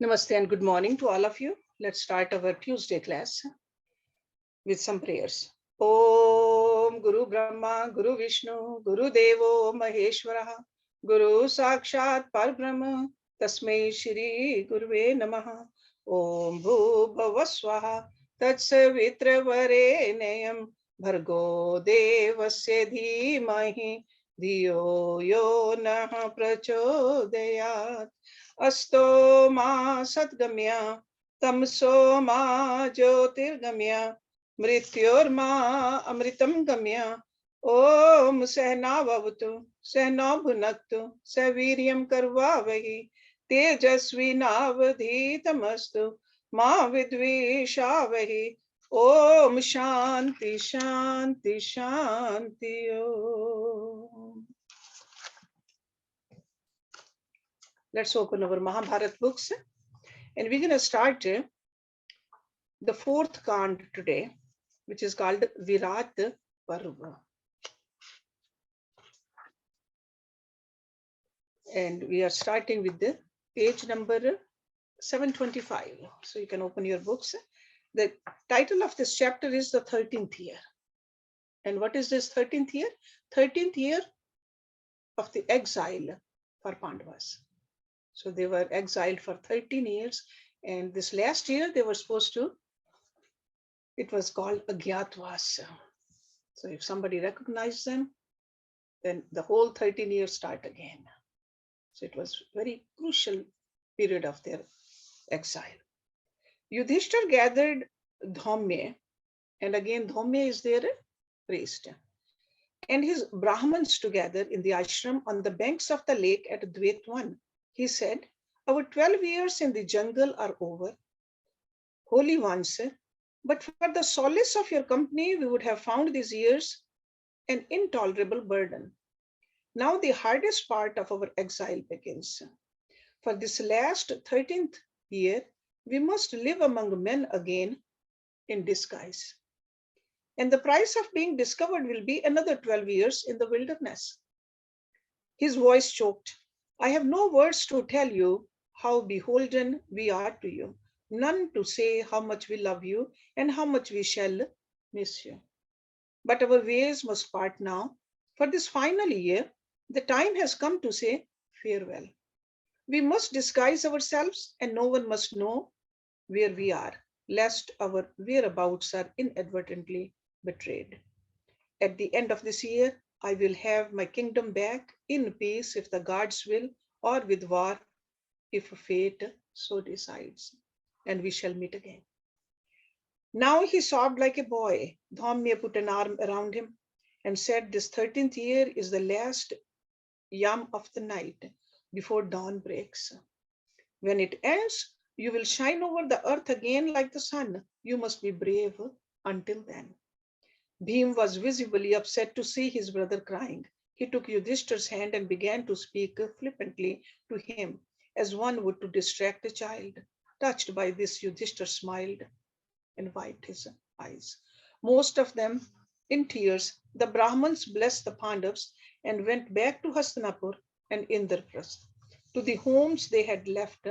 Namaste and good morning to all of you. Let's start our Tuesday class with some prayers. Om Guru Brahma, Guru Vishnu, Guru Devo Maheshwara, Guru Sakshat Parbrahma, Tasmai Shri Guruve Namaha. Om Bhu Bhavaswaha, Tatsavitra Varenayam, Bhargo Devasya Dhimahi, Dhiyo Yo Nah Prachodayat. Asto ma satgamya, tamso ma jyotirgamya, mrityorma amritam gamya. Om sehna vavatu, sehna bhunaktu, saviryam karvavahi, tejasvi navadhitamastu, ma vidvishavahi. Om shanti shanti shanti om. Let's open our Mahabharata books and we're going to start the fourth Kand today, which is called Virata Parvar. And we are starting with the page number 725. So you can open your books. The title of this chapter is the 13th year. And what is this 13th year? 13th year of the exile for Pandavas. So they were exiled for 13 years. And this last year, they were supposed to, it was called Ajnatavasa. So if somebody recognized them, then the whole 13 years start again. So it was very crucial period of their exile. Yudhishthir gathered Dhaumya, and again Dhaumya is their priest, and his Brahmins together in the ashram on the banks of the lake at Dvetwan. He said, our 12 years in the jungle are over. Holy ones, but for the solace of your company, we would have found these years an intolerable burden. Now the hardest part of our exile begins. For this last 13th year, we must live among men again in disguise. And the price of being discovered will be another 12 years in the wilderness. His voice choked. I have no words to tell you how beholden we are to you, none to say how much we love you and how much we shall miss you. But our ways must part now. For this final year, the time has come to say farewell. We must disguise ourselves and no one must know where we are, lest our whereabouts are inadvertently betrayed. At the end of this year, I will have my kingdom back in peace if the gods will, or with war if fate so decides, and we shall meet again. Now he sobbed like a boy. Dhaumya put an arm around him and said, this 13th year is the last yam of the night before dawn breaks. When it ends, you will shine over the earth again like the sun. You must be brave until then. Bhim was visibly upset to see his brother crying. He took Yudhishthir's hand and began to speak flippantly to him, as one would to distract a child. Touched by this, Yudhishthir smiled and wiped his eyes. Most of them in tears, the Brahmins blessed the Pandavas and went back to Hastinapur and Indraprastha, to the homes they had left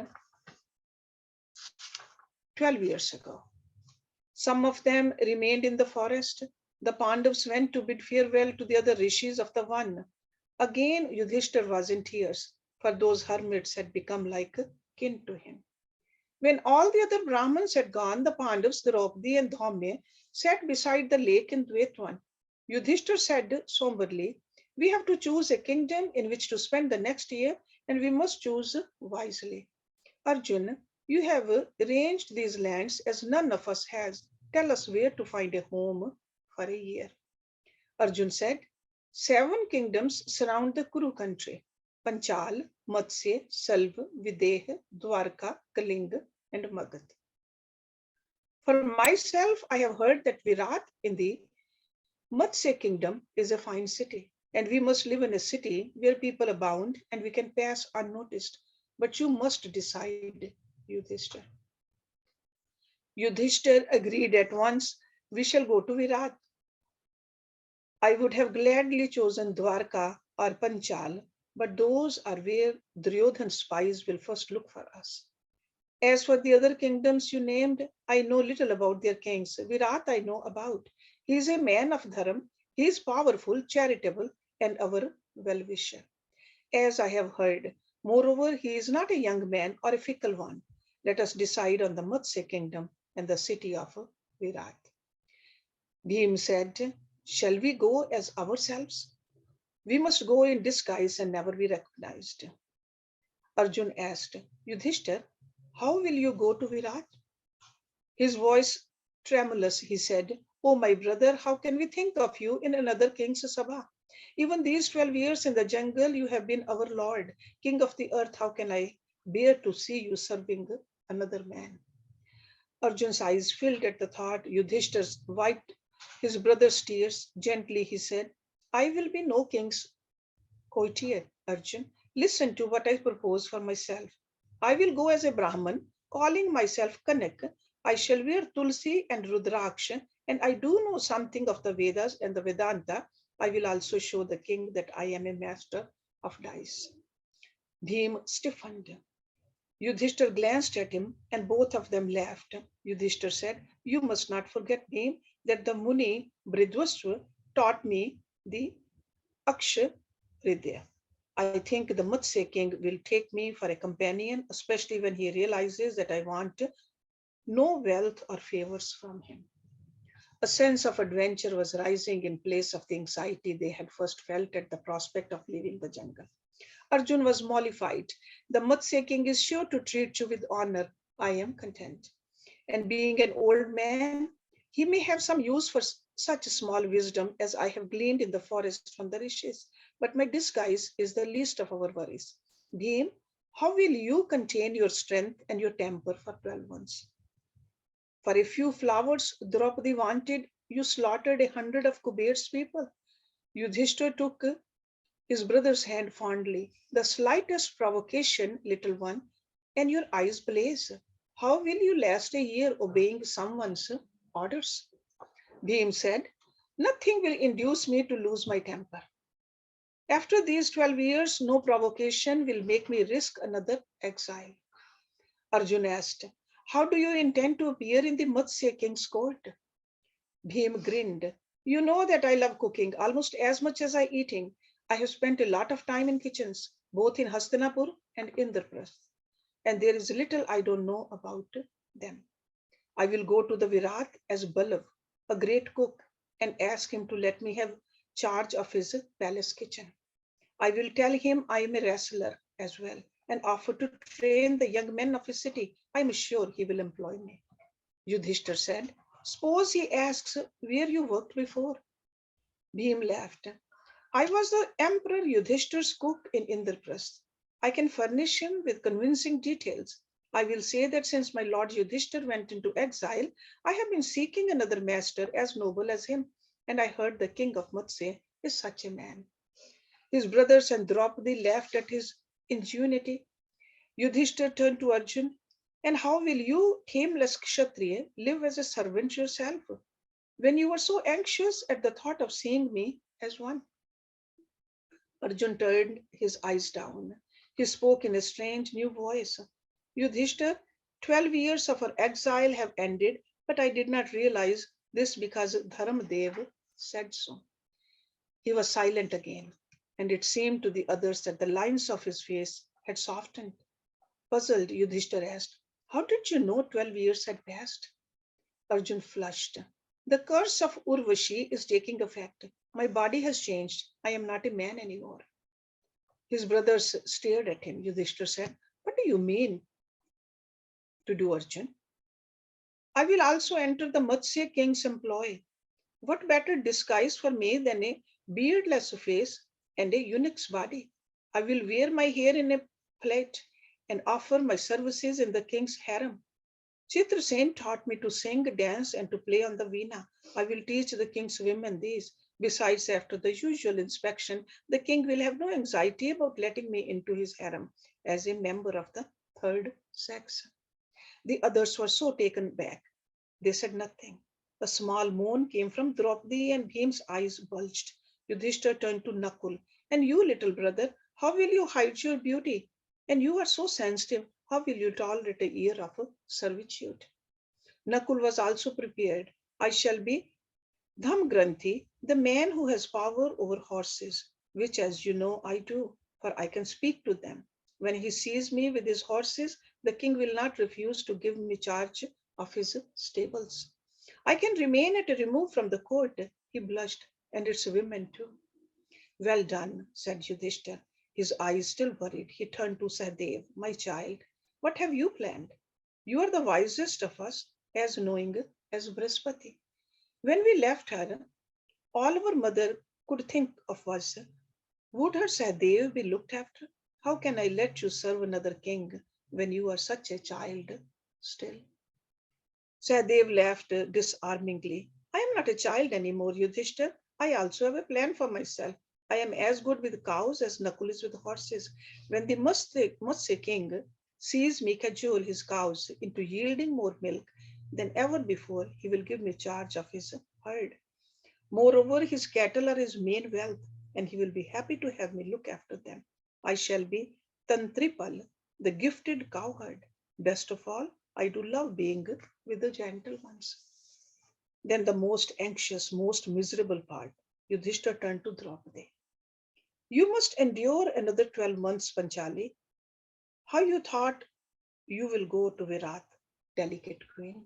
12 years ago. Some of them remained in the forest. The Pandavas went to bid farewell to the other rishis of the Van. Again, Yudhishthir was in tears, for those hermits had become like kin to him. When all the other Brahmins had gone, the Pandavas, Draupadi and Dhaumya, sat beside the lake in Dvetwan. Yudhishthir said somberly, we have to choose a kingdom in which to spend the next year, and we must choose wisely. Arjun, you have arranged these lands as none of us has. Tell us where to find a home for a year. Arjun said, 7 kingdoms surround the Kuru country: Panchal, Matsya, Salva, Videha, Dwarka, Kalinga, and Magad. For myself, I have heard that Virat in the Matsya kingdom is a fine city, and we must live in a city where people abound and we can pass unnoticed. But you must decide, Yudhishthir. Yudhishthir agreed at once, we shall go to Virat. I would have gladly chosen Dwarka or Panchal, but those are where Duryodhan's spies will first look for us. As for the other kingdoms you named, I know little about their kings. Virat I know about. He is a man of dharam. He is powerful, charitable, and our well-wisher, as I have heard. Moreover, he is not a young man or a fickle one. Let us decide on the Matsya kingdom and the city of Virat. Bhim said, shall we go as ourselves? We must go in disguise and never be recognized. Arjun asked, Yudhishthir, how will you go to Virat? His voice tremulous, he said, oh, my brother, how can we think of you in another king's sabha? Even these 12 years in the jungle, you have been our lord, king of the earth. How can I bear to see you serving another man? Arjun's eyes filled at the thought. Yudhishthir wiped his brother's tears. Gently, he said, I will be no king's courtier, Arjun. Listen to what I propose for myself. I will go as a Brahman, calling myself Kanak. I shall wear Tulsi and Rudraksha, and I do know something of the Vedas and the Vedanta. I will also show the king that I am a master of dice. Bhim stiffened. Yudhishthir glanced at him, and both of them laughed. Yudhishthir said, you must not forget, Bhim, that the Muni Bridwasva taught me the Aksha Ridya. I think the Matsya king will take me for a companion, especially when he realizes that I want no wealth or favors from him. A sense of adventure was rising in place of the anxiety they had first felt at the prospect of leaving the jungle. Arjun was mollified. The Matsya king is sure to treat you with honor. I am content. And being an old man, he may have some use for such small wisdom as I have gleaned in the forest from the rishis. But my disguise is the least of our worries. Bhim, how will you contain your strength and your temper for 12 months? For a few flowers, Draupadi wanted, you slaughtered 100 of Kuber's people. Yudhishthir took his brother's hand fondly. The slightest provocation, little one, and your eyes blaze. How will you last a year obeying someone's orders? Bhim said, nothing will induce me to lose my temper. After these 12 years, no provocation will make me risk another exile. Arjun asked, how do you intend to appear in the Matsya king's court? Bhim grinned. You know that I love cooking almost as much as I eating. I have spent a lot of time in kitchens, both in Hastinapur and Indraprasth, and there is little I don't know about them. I will go to the Virat as Balav, a great cook, and ask him to let me have charge of his palace kitchen. I will tell him I am a wrestler as well and offer to train the young men of his city. I am sure he will employ me. Yudhishthir said, suppose he asks where you worked before. Bhim laughed. I was the Emperor Yudhishthir's cook in Indraprasth. I can furnish him with convincing details. I will say that since my lord Yudhishthir went into exile, I have been seeking another master as noble as him, and I heard the king of Matsya is such a man. His brothers and Draupadi laughed at his ingenuity. Yudhishthir turned to Arjun, and how will you, tameless Kshatriya, live as a servant yourself when you were so anxious at the thought of seeing me as one? Arjun turned his eyes down. He spoke in a strange new voice. Yudhishthir, 12 years of our exile have ended, but I did not realize this because Dharamadeva said so. He was silent again, and it seemed to the others that the lines of his face had softened. Puzzled, Yudhishthir asked, how did you know 12 years had passed? Arjun flushed. The curse of Urvashi is taking effect. My body has changed. I am not a man anymore. His brothers stared at him. Yudhishthir said, what do you mean to do, Arjun? I will also enter the Matsya king's employ. What better disguise for me than a beardless face and a eunuch's body? I will wear my hair in a plait and offer my services in the king's harem. Chitrasen taught me to sing, dance, and to play on the veena. I will teach the king's women these. Besides, after the usual inspection, the king will have no anxiety about letting me into his harem as a member of the third sex. The others were so taken back. They said nothing. A small moan came from Draupadi and Bhim's eyes bulged. Yudhishthir turned to Nakul. And you, little brother, how will you hide your beauty? And you are so sensitive. How will you tolerate a year of servitude? Nakul was also prepared. I shall be Dhamgranthi, the man who has power over horses, which, as you know, I do, for I can speak to them. When he sees me with his horses, the king will not refuse to give me charge of his stables. I can remain at a remove from the court. He blushed, and its women too. Well done, said Yudhishthir. His eyes still worried. He turned to Sahadev. My child, what have you planned? You are the wisest of us, as knowing as Brihaspati. When we left her, all our mother could think of was, would her Sahadev be looked after? How can I let you serve another king when you are such a child still? Sahadev laughed disarmingly. I am not a child anymore, Yudhishthir. I also have a plan for myself. I am as good with cows as Nakul is with horses. When the Matsya king sees me cajole his cows into yielding more milk than ever before, he will give me charge of his herd. Moreover, his cattle are his main wealth, and he will be happy to have me look after them. I shall be Tantripal, the gifted cowherd. Best of all, I do love being with the gentle ones. Then the most anxious, most miserable part. Yudhishthira turned to Draupadi. You must endure another 12 months, Panchali. How you thought you will go to Virat, delicate queen?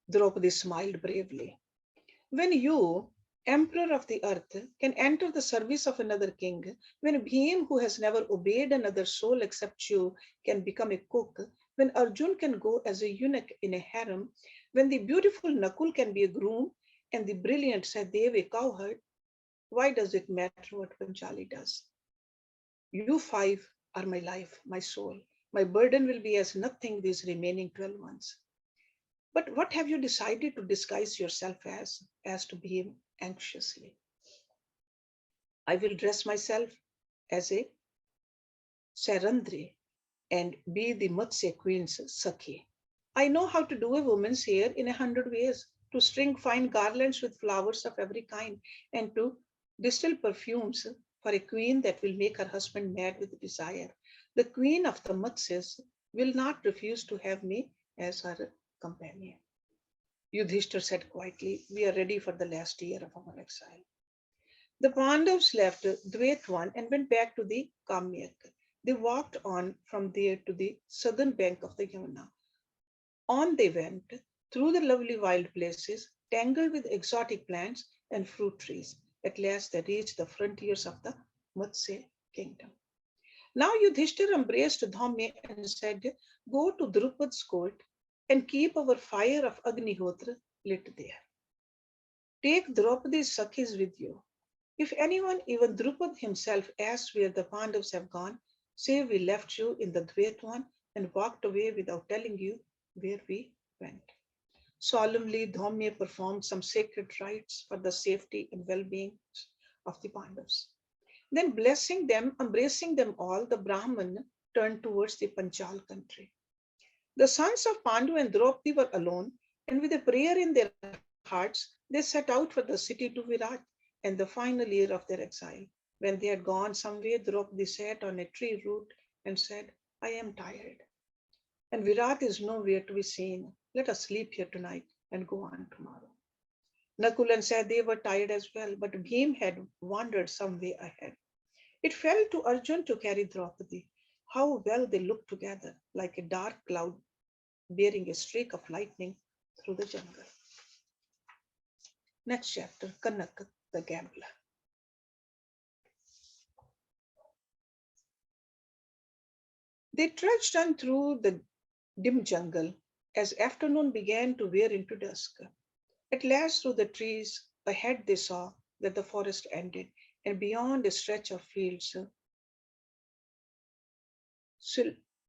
Draupadi smiled bravely. When you, emperor of the earth, can enter the service of another king, when Bhim, who has never obeyed another soul except you, can become a cook, when Arjun can go as a eunuch in a harem, when the beautiful Nakul can be a groom, and the brilliant Sahadev a cowherd, why does it matter what Panchali does? You five are my life, my soul. My burden will be as nothing these remaining 12 months. But what have you decided to disguise yourself as? Asked Bhim anxiously. I will dress myself as a Sarandri and be the Matsya Queen's Sakhi. I know how to do a woman's hair in 100 ways, to string fine garlands with flowers of every kind, and to distill perfumes for a queen that will make her husband mad with desire. The queen of the Matsyas will not refuse to have me as her companion. Yudhishthir said quietly, we are ready for the last year of our exile. The Pandavas left Dvetwan and went back to the Kamyak. They walked on from there to the southern bank of the Yamuna. On they went through the lovely wild places, tangled with exotic plants and fruit trees. At last they reached the frontiers of the Matsya kingdom. Now Yudhishthir embraced Dhamya and said, go to Drupad's court and keep our fire of Agnihotra lit there. Take Draupadi's Sakhis with you. If anyone, even Drupad himself, asks where the Pandavas have gone, say we left you in the Dvetwan and walked away without telling you where we went. Solemnly, Dhamya performed some sacred rites for the safety and well-being of the Pandavas. Then, blessing them, embracing them all, the Brahman turned towards the Panchal country. The sons of Pandu and Draupadi were alone, and with a prayer in their hearts, they set out for the city to Virat and the final year of their exile. When they had gone some way, Draupadi sat on a tree root and said, I am tired, and Virat is nowhere to be seen. Let us sleep here tonight and go on tomorrow. Nakul and Sahadev were tired as well, but Bhim had wandered some way ahead. It fell to Arjun to carry Draupadi. How well they looked together, like a dark cloud bearing a streak of lightning through the jungle. Next chapter, Kanak, the gambler. They trudged on through the dim jungle as afternoon began to wear into dusk. At last, through the trees ahead, they saw that the forest ended, and beyond a stretch of fields,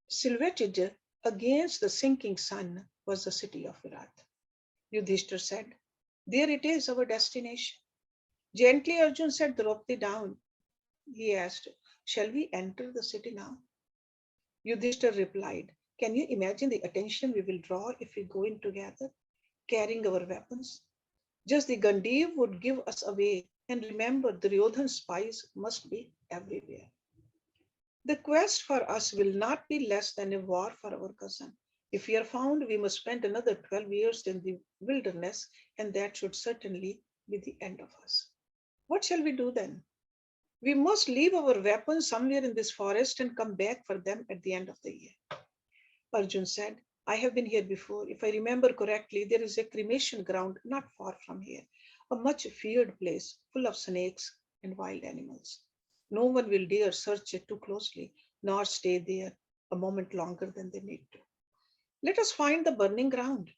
silhouetted against the sinking sun, was the city of Virat. Yudhishthir said, there it is, our destination. Gently, Arjun set Draupadi down. He asked, shall we enter the city now? Yudhishthir replied, can you imagine the attention we will draw if we go in together, carrying our weapons? Just the Gandiv would give us away, and remember, Duryodhan's spies must be everywhere. The quest for us will not be less than a war for our cousin. If we are found, we must spend another 12 years in the wilderness, and that should certainly be the end of us. What shall we do then? We must leave our weapons somewhere in this forest and come back for them at the end of the year. Arjun said, I have been here before. If I remember correctly, there is a cremation ground not far from here, a much feared place full of snakes and wild animals. No one will dare search it too closely, nor stay there a moment longer than they need to. Let us find the burning ground.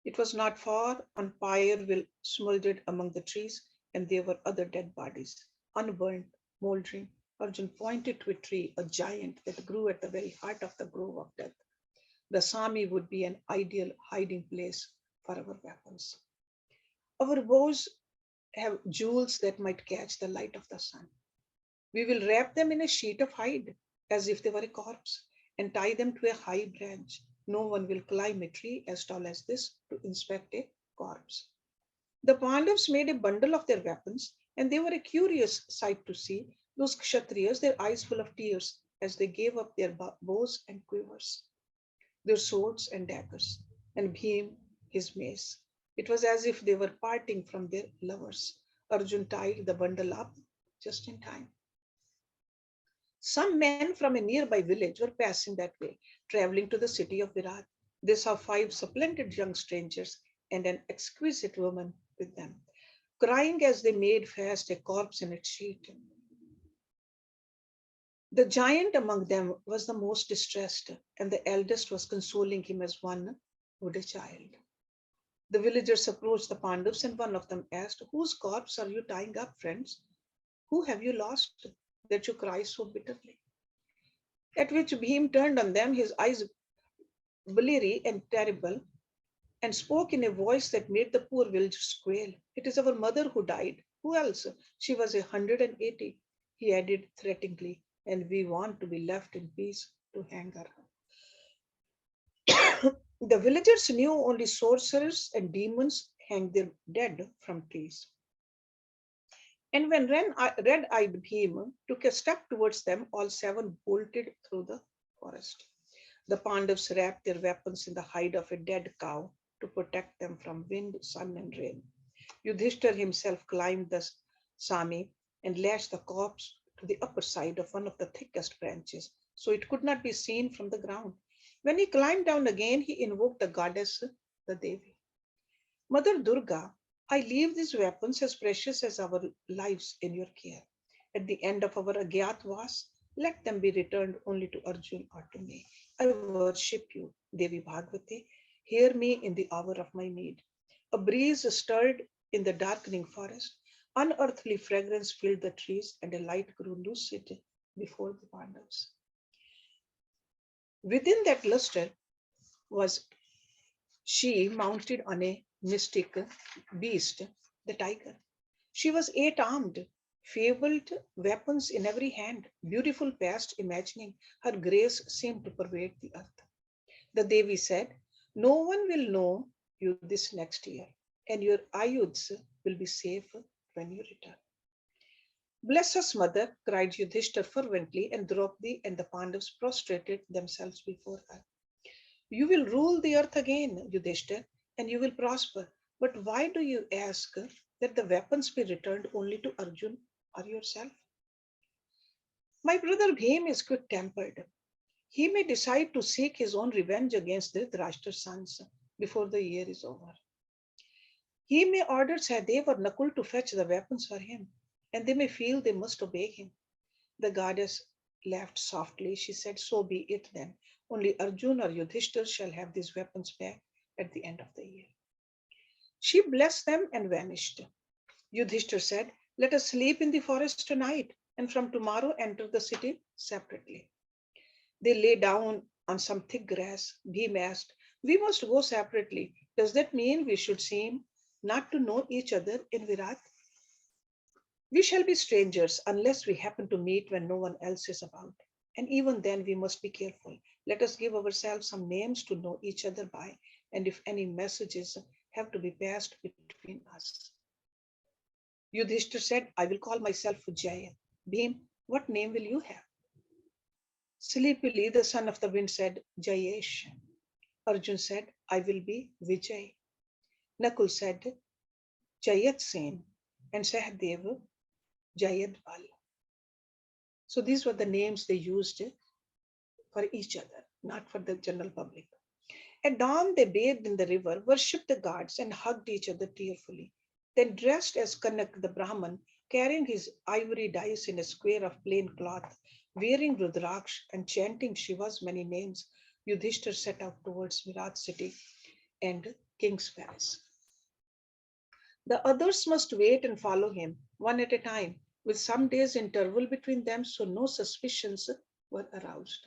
It was not far, and fire will smoldered among the trees, and there were other dead bodies, unburned, moldering. Arjun pointed to a tree, a giant that grew at the very heart of the grove of death. The Sami would be an ideal hiding place for our weapons. Our bows have jewels that might catch the light of the sun. We will wrap them in a sheet of hide as if they were a corpse and tie them to a high branch. No one will climb a tree as tall as this to inspect a corpse. The Pandavas made a bundle of their weapons, and they were a curious sight to see, those Kshatriyas, their eyes full of tears, as they gave up their bows and quivers, their swords and daggers, and Bhim his mace. It was as if they were parting from their lovers. Arjun tied the bundle up just in time. Some men from a nearby village were passing that way, traveling to the city of Virat. They saw five splendid young strangers and an exquisite woman with them, crying as they made fast a corpse in its sheet. The giant among them was the most distressed, and the eldest was consoling him as one would a child. The villagers approached the Pandavas, and one of them asked, whose corpse are you tying up, friends? Who have you lost that you cry so bitterly? At which Bhim turned on them, his eyes bleary and terrible, and spoke in a voice that made the poor villagers quail. It is our mother who died. Who else? She was 180, he added threateningly, and we want to be left in peace to hang her. The villagers knew only sorcerers and demons hang their dead from trees. And when red eyed Bhima took a step towards them, all seven bolted through the forest. The Pandavas wrapped their weapons in the hide of a dead cow to protect them from wind, sun, and rain. Yudhishthir himself climbed the Sami and lashed the corpse to the upper side of one of the thickest branches, so it could not be seen from the ground. When he climbed down again, he invoked the goddess, the Devi. Mother Durga, I leave these weapons as precious as our lives in your care. At the end of our Agyatwas, let them be returned only to Arjun or to me. I worship you, Devi Bhagavati. Hear me in the hour of my need. A breeze stirred in the darkening forest. Unearthly fragrance filled the trees, and a light grew lucid before the Pandavas. Within that luster was she mounted on a mystic beast, the tiger. She was eight armed, fabled weapons in every hand, beautiful past imagining. Her grace seemed to pervade the earth. The Devi said, no one will know you this next year, and your ayuds will be safe when you return. Bless us, mother, cried Yudhishthir fervently, and Draupadi and the Pandavas prostrated themselves before her. You will rule the earth again, Yudhishthir, and you will prosper. But why do you ask that the weapons be returned only to Arjun or yourself? My brother Bhim is quick tempered. He may decide to seek his own revenge against Dhritarashtra's sons before the year is over. He may order Sahadev or Nakul to fetch the weapons for him, and they may feel they must obey him. The goddess laughed softly. She said, so be it then. Only Arjun or Yudhishthir shall have these weapons back at the end of the year. She blessed them and vanished. Yudhishthir said, let us sleep in the forest tonight, and from tomorrow enter the city separately. They lay down on some thick grass. Bhim asked, we must go separately. Does that mean we should seem not to know each other in Virat? We shall be strangers unless we happen to meet when no one else is about. And even then, we must be careful. Let us give ourselves some names to know each other by, and if any messages have to be passed between us. Yudhishthir said, I will call myself Jaya. Bhim, what name will you have? Sleepily, the son of the wind said, Jayesh. Arjun said, I will be Vijay. Nakul said, Jayat Sen. And Sahadev, Jayadval. So these were the names they used for each other, not for the general public. At dawn, they bathed in the river, worshipped the gods, and hugged each other tearfully. Then, dressed as Kanak the Brahman, carrying his ivory dice in a square of plain cloth, wearing Rudraksh and chanting Shiva's many names, Yudhishthir set out towards Virat city and king's palace. The others must wait and follow him, one at a time, with some days' interval between them so no suspicions were aroused.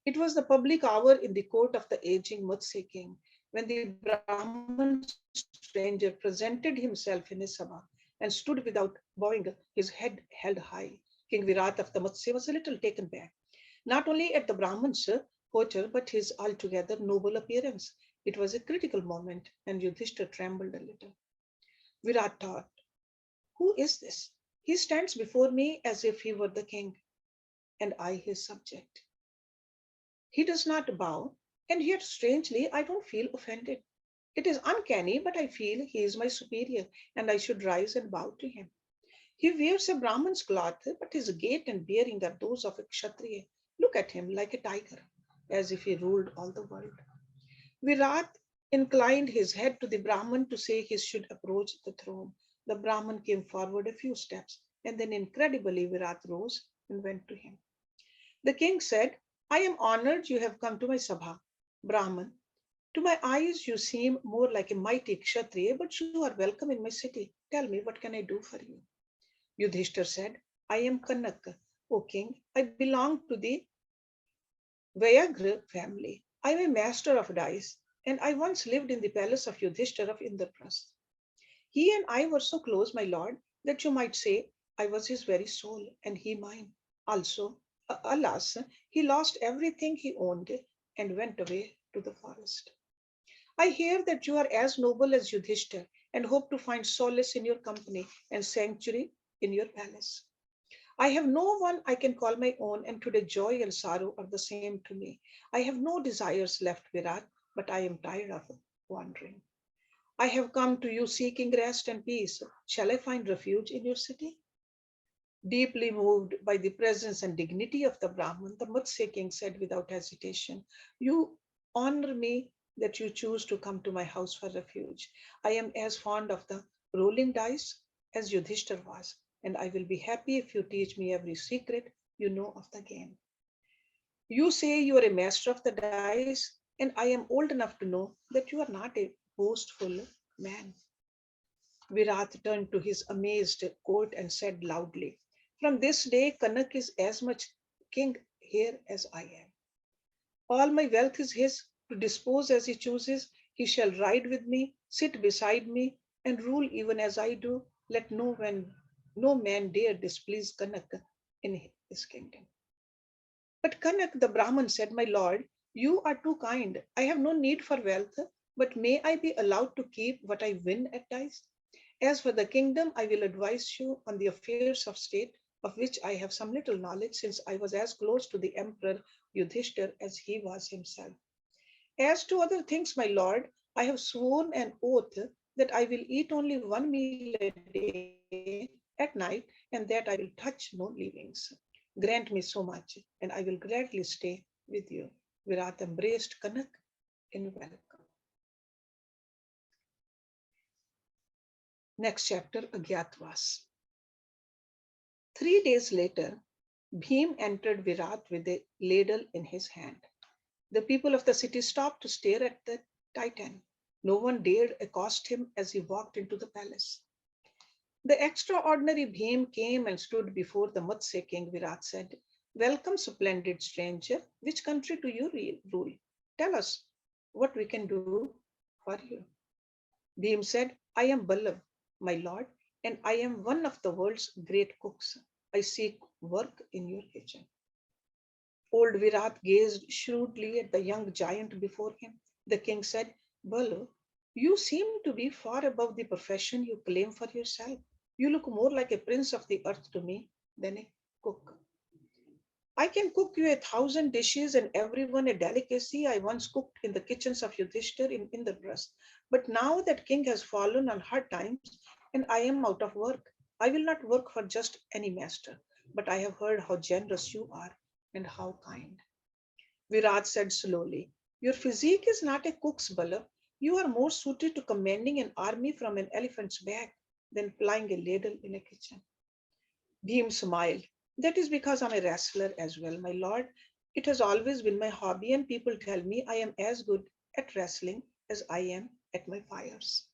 It was the public hour in the court of the aging Matsya king, when the Brahman stranger presented himself in his sabha and stood without bowing, his head held high. King Virata of the Matsya was a little taken back, not only at the Brahman's hauteur, but his altogether noble appearance. It was a critical moment, and Yudhishthir trembled a little. Virat thought, who is this? He stands before me as if he were the king, and I his subject. He does not bow, and yet strangely I don't feel offended. It is uncanny, but I feel he is my superior, and I should rise and bow to him. He wears a Brahman's cloth, but his gait and bearing are those of a Kshatriya. Look at him like a tiger, as if he ruled all the world. Virat inclined his head to the Brahman to say he should approach the throne. The Brahman came forward a few steps, and then incredibly Virat rose and went to him. The king said, I am honored you have come to my sabha. Brahman, to my eyes you seem more like a mighty Kshatriya, but you are welcome in my city. Tell me, what can I do for you? Yudhishthir said, I am Kanak, O king. I belong to the Vyaghra family. I am a master of dice, and I once lived in the palace of Yudhishthir of Indraprasth. He and I were so close, my lord, that you might say I was his very soul, and he mine. Also, alas, he lost everything he owned and went away to the forest. I hear that you are as noble as Yudhishthir and hope to find solace in your company and sanctuary in your palace. I have no one I can call my own, and today joy and sorrow are the same to me. I have no desires left, Virat, but I am tired of wandering. I have come to you seeking rest and peace. Shall I find refuge in your city? Deeply moved by the presence and dignity of the Brahman, the Matsya king said without hesitation, you honor me that you choose to come to my house for refuge. I am as fond of the rolling dice as Yudhishthir was, and I will be happy if you teach me every secret you know of the game. You say you are a master of the dice, and I am old enough to know that you are not a boastful man. Virat turned to his amazed court and said loudly, from this day, Kanak is as much king here as I am. All my wealth is his to dispose as he chooses. He shall ride with me, sit beside me, and rule even as I do. Let no man dare displease Kanak in his kingdom. But Kanak the Brahman said, my lord, you are too kind. I have no need for wealth, but may I be allowed to keep what I win at dice? As for the kingdom, I will advise you on the affairs of state, of which I have some little knowledge, since I was as close to the emperor Yudhishthir as he was himself. As to other things, my lord, I have sworn an oath that I will eat only one meal a day at night, and that I will touch no leavings. Grant me so much, and I will gladly stay with you. Virat embraced Kanak in welcome. Next chapter, Agyatavas. 3 days later, Bhim entered Virat with a ladle in his hand. The people of the city stopped to stare at the Titan. No one dared accost him as he walked into the palace. The extraordinary Bhim came and stood before the Matsya king. Virat said, welcome, splendid stranger. Which country do you rule? Tell us what we can do for you. Bhim said, I am Ballav, my lord, and I am one of the world's great cooks. I seek work in your kitchen. Old Virat gazed shrewdly at the young giant before him. The king said, Ballav, you seem to be far above the profession you claim for yourself. You look more like a prince of the earth to me than a cook. I can cook you 1,000 dishes and everyone a delicacy I once cooked in the kitchens of Yudhishthir in Indraprasth. But now that king has fallen on hard times and I am out of work, I will not work for just any master. But I have heard how generous you are and how kind. Virat said slowly, your physique is not a cook's bala. You are more suited to commanding an army from an elephant's back than plying a ladle in a kitchen. Bhim smiled. That is because I'm a wrestler as well, my lord. It has always been my hobby, and people tell me I am as good at wrestling as I am at my fires.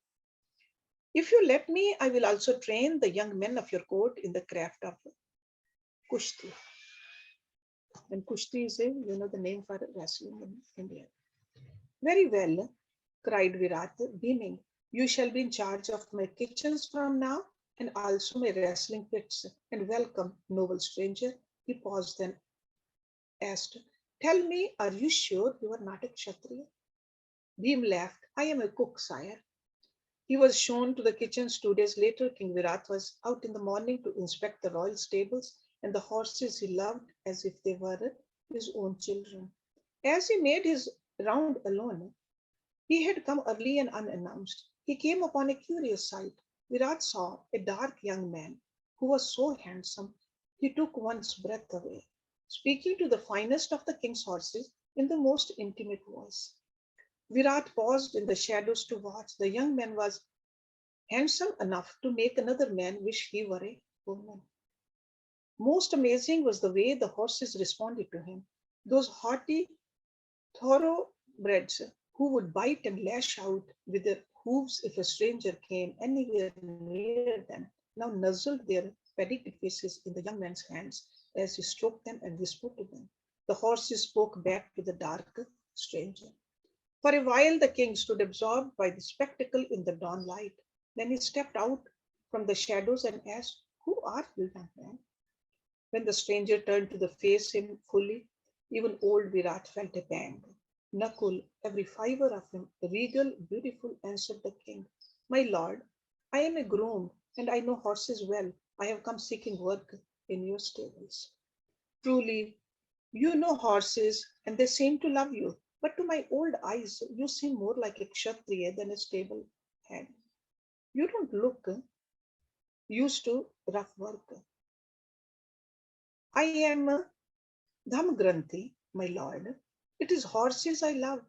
If you let me, I will also train the young men of your court in the craft of kushti. And kushti is the name for wrestling in India. Very well, cried Virat, beaming. You shall be in charge of my kitchens from now and also my wrestling pits. And welcome, noble stranger. He paused, then asked, tell me, are you sure you are not a Kshatriya? Bhim laughed. I am a cook, sire. He was shown to the kitchens 2 days later. King Virat was out in the morning to inspect the royal stables and the horses he loved as if they were his own children. As he made his round alone, he had come early and unannounced. He came upon a curious sight. Virat saw a dark young man who was so handsome he took one's breath away, speaking to the finest of the king's horses in the most intimate voice. Virat paused in the shadows to watch. The young man was handsome enough to make another man wish he were a woman. Most amazing was the way the horses responded to him. Those haughty thoroughbreds who would bite and lash out with their hooves if a stranger came anywhere near them, now nuzzled their pedigreed faces in the young man's hands as he stroked them and whispered to them. The horses spoke back to the dark stranger. For a while, the king stood absorbed by the spectacle in the dawn light. Then he stepped out from the shadows and asked, who are you, young man? When the stranger turned to face him fully, even old Virat felt a pang. Nakul, every fibre of him, regal, beautiful, answered the king. My lord, I am a groom and I know horses well. I have come seeking work in your stables. Truly, you know horses and they seem to love you, but to my old eyes, you seem more like a kshatriya than a stable hand. You don't look used to rough work. I am Dhamgranthi, my lord. It is horses I love,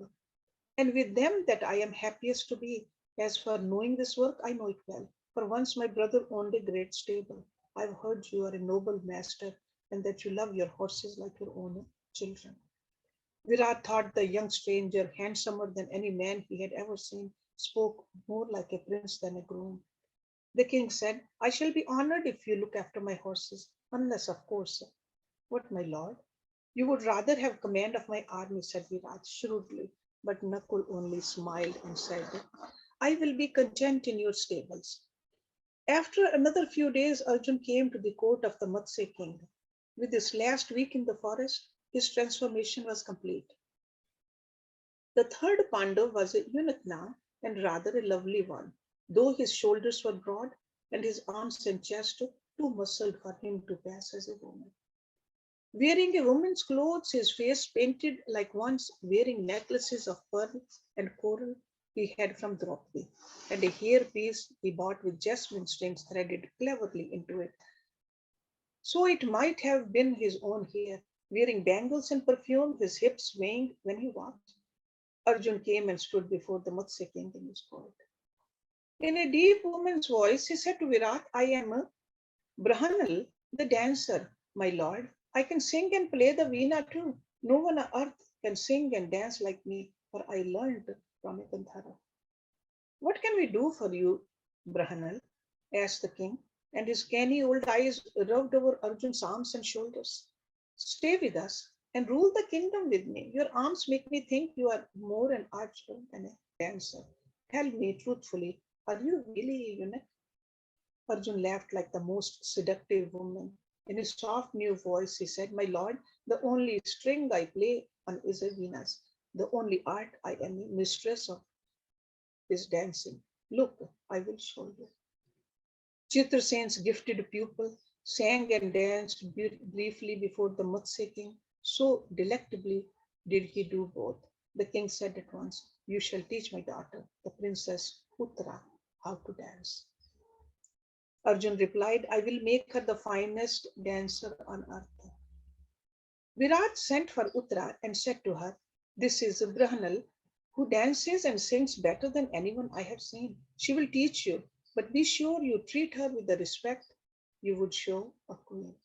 and with them that I am happiest to be. As for knowing this work, I know it well. For once my brother owned a great stable. I've heard you are a noble master and that you love your horses like your own children. Virat thought the young stranger, handsomer than any man he had ever seen, spoke more like a prince than a groom. The king said, I shall be honored if you look after my horses, unless, of course, what, my lord? You would rather have command of my army, said Virat shrewdly. But Nakul only smiled and said, I will be content in your stables. After another few days, Arjun came to the court of the Matsya king. With his last week in the forest, his transformation was complete. The third Pandav was a eunuch now, and rather a lovely one, though his shoulders were broad and his arms and chest too muscled for him to pass as a woman. Wearing a woman's clothes, his face painted like one's, wearing necklaces of pearl and coral he had from Draupadi, and a hairpiece he bought with jasmine strings threaded cleverly into it. So it might have been his own hair. Wearing bangles and perfume, his hips swaying when he walked, Arjun came and stood before the Matsya king in his court. In a deep woman's voice, he said to Virat, I am a Brahanal, the dancer, my lord. I can sing and play the veena too. No one on earth can sing and dance like me, for I learned from a Gandhara. What can we do for you, Brahanal? Asked the king, and his canny old eyes rubbed over Arjun's arms and shoulders. Stay with us and rule the kingdom with me. Your arms make me think you are more an archer than a dancer. Tell me truthfully, are you really a eunuch? Arjun laughed like the most seductive woman. In his soft new voice, he said, my lord, the only string I play on is a Venus. The only art I am a mistress of is dancing. Look, I will show you. Chitrasen's gifted pupil sang and danced briefly before the Matsya king. So delectably did he do both. The king said at once, "You shall teach my daughter, the princess Uttara, how to dance." Arjun replied, "I will make her the finest dancer on earth." Virat sent for Uttara and said to her, "This is Brahnal, who dances and sings better than anyone I have seen. She will teach you, but be sure you treat her with the respect you would show a queen.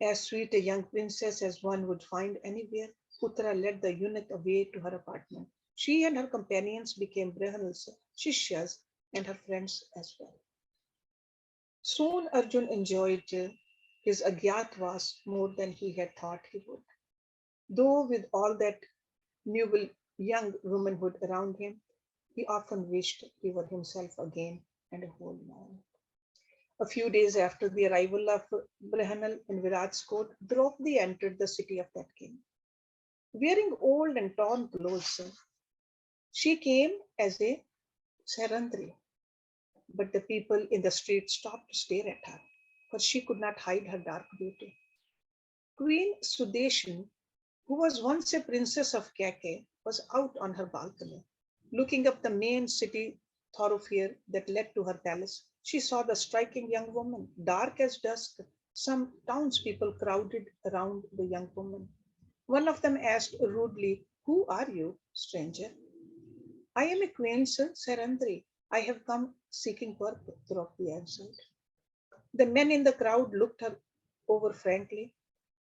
As sweet a young princess as one would find anywhere." Uttara led the eunuch away to her apartment. She and her companions became Brahnal's Shishyas and her friends as well. Soon Arjun enjoyed his Agyatwas more than he had thought he would. Though with all that noble young womanhood around him, he often wished he were himself again and a whole man. A few days after the arrival of Brihanal in Virat's court, Draupadi entered the city of that king. Wearing old and torn clothes, she came as a Sarandri, but the people in the street stopped to stare at her, for she could not hide her dark beauty. Queen Sudeshan, who was once a princess of Keke, was out on her balcony. Looking up the main city thoroughfare that led to her palace, she saw the striking young woman, dark as dusk. Some townspeople crowded around the young woman. One of them asked rudely, "Who are you, stranger?" "I am a queen, sir, Sarandri. I have come seeking work," Draupadi answered. The men in the crowd looked her over frankly.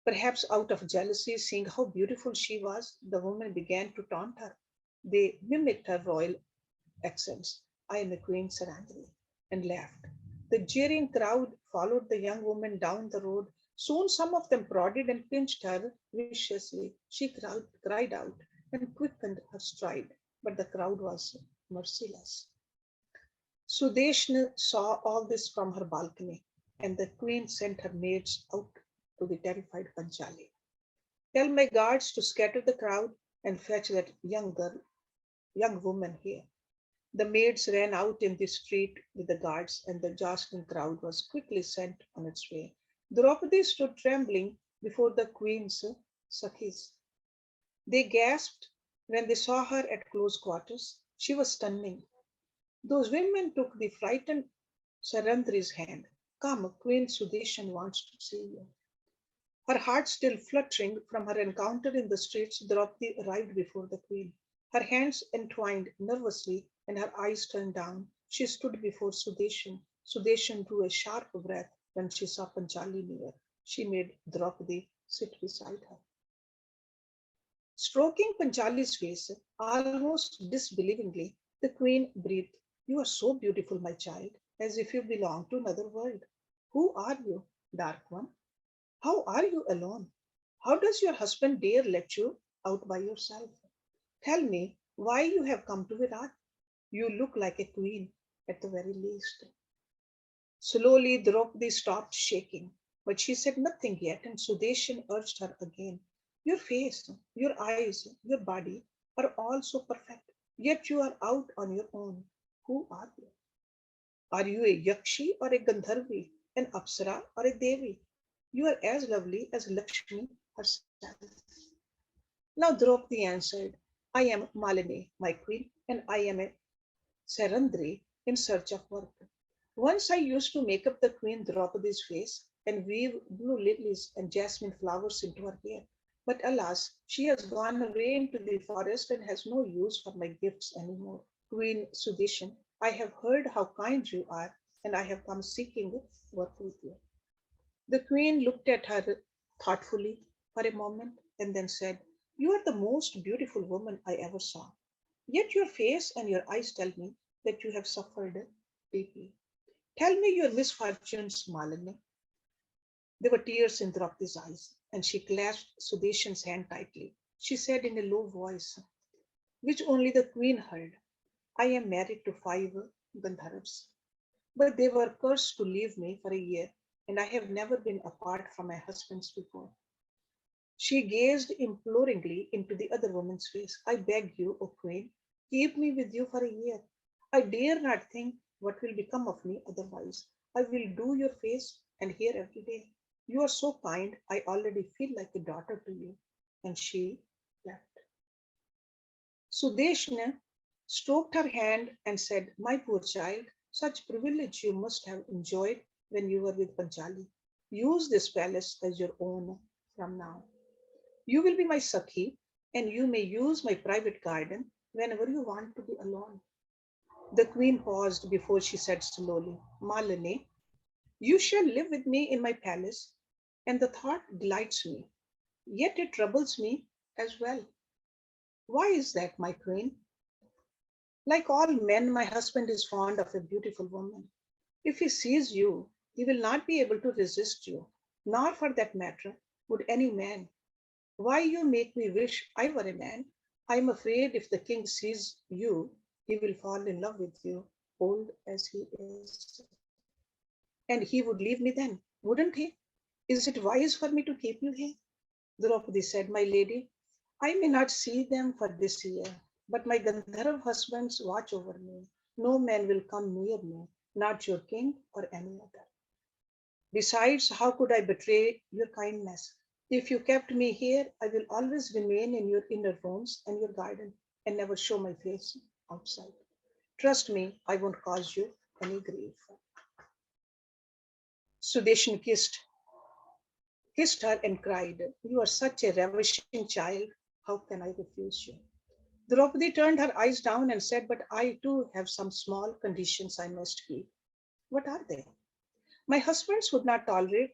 Perhaps out of jealousy, seeing how beautiful she was, the woman began to taunt her. They mimicked her royal accents. "I am a queen, Sarandri," and laughed. The jeering crowd followed the young woman down the road. Soon some of them prodded and pinched her viciously. She cried out and quickened her stride, but the crowd was merciless. Sudeshna saw all this from her balcony, and the queen sent her maids out to the terrified Panchali. "Tell my guards to scatter the crowd and fetch that young woman here." The maids ran out in the street with the guards, and the jostling crowd was quickly sent on its way. Draupadi stood trembling before the queen's Sakhis. They gasped when they saw her at close quarters. She was stunning. Those women took the frightened Sarandri's hand. "Come, Queen Sudeshan wants to see you." Her heart still fluttering from her encounter in the streets, Draupadi arrived before the queen. Her hands entwined nervously and her eyes turned down. She stood before Sudeshan. Sudeshan drew a sharp breath when she saw Panchali near. She made Draupadi sit beside her. Stroking Panchali's face, almost disbelievingly, the queen breathed, "You are so beautiful, my child, as if you belonged to another world. Who are you, dark one? How are you alone? How does your husband dare let you out by yourself? Tell me why you have come to Virat. You look like a queen at the very least." Slowly, Draupadi stopped shaking, but she said nothing yet, and Sudeshan urged her again. "Your face, your eyes, your body are all so perfect, yet you are out on your own. Who are you? Are you a Yakshi or a Gandharvi, an Apsara or a Devi? You are as lovely as Lakshmi herself." Now Draupadi answered, "I am Malini, my queen, and I am a Sarandri in search of work. Once I used to make up the Queen Draupadi's face and weave blue lilies and jasmine flowers into her hair. But alas, she has gone away into the forest and has no use for my gifts anymore. Queen Sudeshan, I have heard how kind you are, and I have come seeking work with you." The queen looked at her thoughtfully for a moment and then said, "You are the most beautiful woman I ever saw. Yet your face and your eyes tell me that you have suffered deeply. Tell me your misfortunes, Malini." There were tears in Draupadi's eyes, and she clasped Sudeshan's hand tightly. She said in a low voice, which only the queen heard, "I am married to 5 Gandharvas, but they were cursed to leave me for a year, and I have never been apart from my husband's before." She gazed imploringly into the other woman's face. "I beg you, O queen, keep me with you for a year. I dare not think what will become of me otherwise. I will do your face and here every day. You are so kind, I already feel like a daughter to you. And she left. Sudeshna stroked her hand and said, My poor child, such privilege you must have enjoyed when you were with Panchali. Use this palace as your own from now. You will be my Sakhi, and you may use my private garden whenever you want to be alone. The queen paused before she said slowly, Malini, you shall live with me in my palace, and the thought delights me. Yet it troubles me as well. Why is that, my queen? Like all men, my husband is fond of a beautiful woman. If he sees you, he will not be able to resist you, nor for that matter would any man. Why you make me wish I were a man? I am afraid if the king sees you, he will fall in love with you, old as he is. And he would leave me then, wouldn't he? Is it wise for me to keep you here? Draupadi said, My lady, I may not see them for this year, but my Gandharv husbands watch over me. No man will come near me, not your king or any other. Besides, how could I betray your kindness? If you kept me here, I will always remain in your inner rooms and your garden and never show my face outside. Trust me, I won't cause you any grief. Sudeshan kissed her and cried, You are such a ravishing child. How can I refuse you? Draupadi turned her eyes down and said, But I too have some small conditions I must keep. What are they? My husbands would not tolerate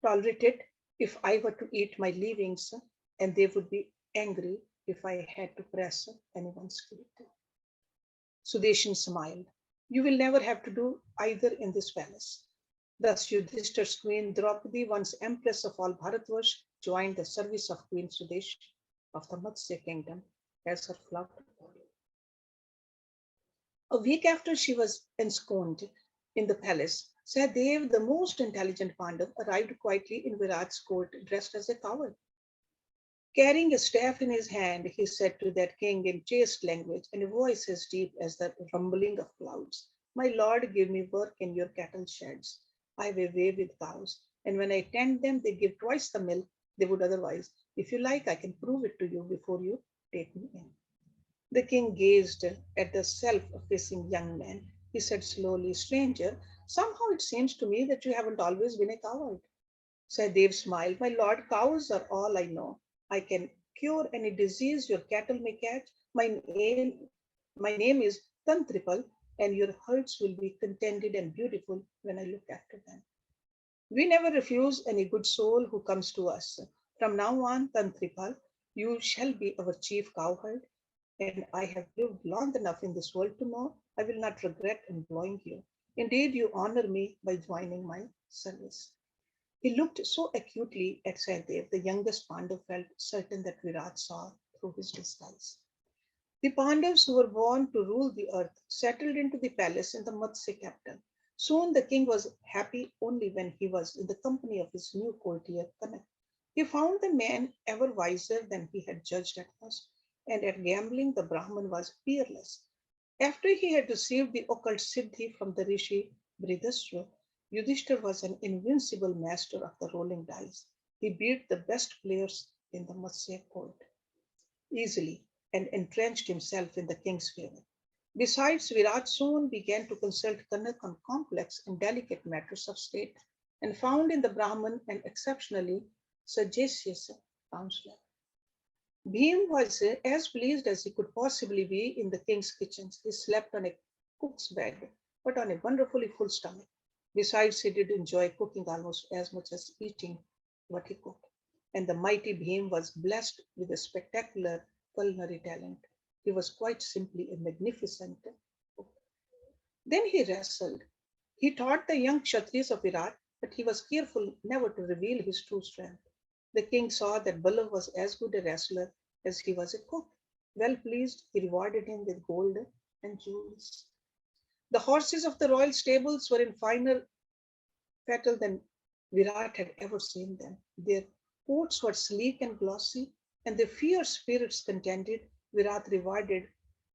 it if I were to eat my leavings, and they would be angry if I had to press anyone's feet. Sudeshan smiled. You will never have to do either in this palace. Thus Yudhishthir's queen Draupadi, once empress of all Bharatvarsh, joined the service of Queen Sudesh of the Matsya kingdom as her flocked body. A week after she was ensconced in the palace, Sahadev, the most intelligent Pandav, arrived quietly in Virat's court dressed as a coward. Carrying a staff in his hand, he said to that king in chaste language and a voice as deep as the rumbling of clouds, My lord, give me work in your cattle sheds. I have a way with cows, and when I tend them, they give twice the milk they would otherwise. If you like, I can prove it to you before you take me in. The king gazed at the self-effacing young man. He said slowly, Stranger, somehow it seems to me that you haven't always been a coward. Sahadev smiled. My lord, cows are all I know. I can cure any disease your cattle may catch. My name is Tantripal, and your herds will be contented and beautiful when I look after them. We never refuse any good soul who comes to us. From now on, Tantripal, you shall be our chief cowherd, and I have lived long enough in this world to know I will not regret employing you. Indeed, you honor me by joining my service. He looked so acutely at Sahadev, the youngest Pandav felt certain that Virat saw through his disguise. The Pandavas who were born to rule the earth settled into the palace in the Matsya capital. Soon the king was happy only when he was in the company of his new courtier Kanak. He found the man ever wiser than he had judged at first, and at gambling the Brahman was peerless. After he had received the occult siddhi from the rishi Bridhasva, Yudhishthir was an invincible master of the rolling dice. He beat the best players in the Matsya court easily and entrenched himself in the king's favor. Besides, Virat soon began to consult Kanak on complex and delicate matters of state and found in the Brahman an exceptionally sagacious counselor. Bhim was as pleased as he could possibly be in the king's kitchens. He slept on a cook's bed, but on a wonderfully full stomach. Besides, he did enjoy cooking almost as much as eating what he cooked. And the mighty Bhim was blessed with a spectacular culinary talent. He was quite simply a magnificent cook. Then he wrestled. He taught the young Kshatriyas of Virat, but he was careful never to reveal his true strength. The king saw that Balav was as good a wrestler as he was a cook. Well pleased, he rewarded him with gold and jewels. The horses of the royal stables were in finer fettle than Virat had ever seen them. Their coats were sleek and glossy, and their fierce spirits contended. Virat rewarded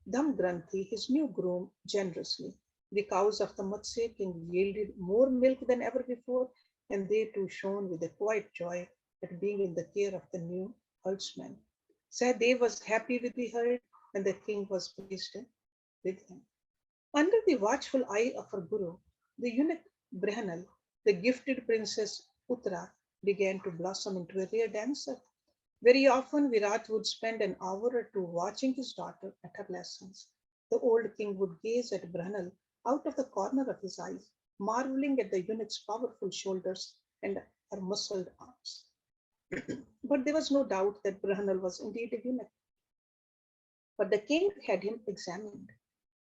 Dhamgranthi, his new groom, generously. The cows of the Matsya king yielded more milk than ever before, and they too shone with a quiet joy at being in the care of the new herdsman. Sahadev was happy with the herd, and the king was pleased with him. Under the watchful eye of her guru, the eunuch Brihanal, the gifted princess Uttara, began to blossom into a rare dancer. Very often, Virat would spend an hour or two watching his daughter at her lessons. The old king would gaze at Brihanal out of the corner of his eyes, marveling at the eunuch's powerful shoulders and her muscled arms. But there was no doubt that Brihanal was indeed a eunuch. But the king had him examined.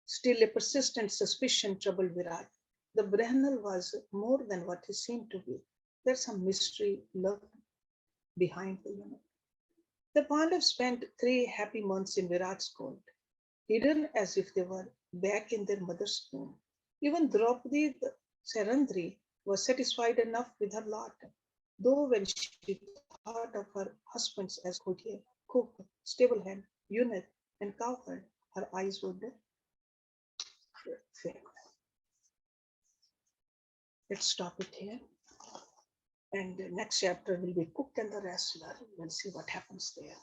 Still, a persistent suspicion troubled Virat. The Brihanal was more than what he seemed to be. There's some mystery lurked behind the eunuch. The Pandavas spent 3 happy months in Virat's court, hidden as if they were back in their mother's womb. Even Draupadi the Sarandri was satisfied enough with her lot, though when she thought of her husbands as courtier, cook, stable hand, eunuch, and cowherd, her eyes would fail. Let's stop it here. And the next chapter will be Cook and the Wrestler. We'll see what happens there.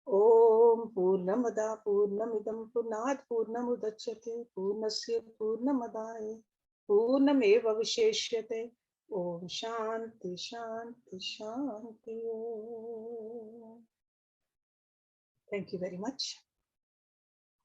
Om Purnamada Purnamidam Purnat Purnamudachyate Purnasya Purnamadaya Purnameva Visheshyate Om Shanti Shanti Shanti Om. Thank you very much.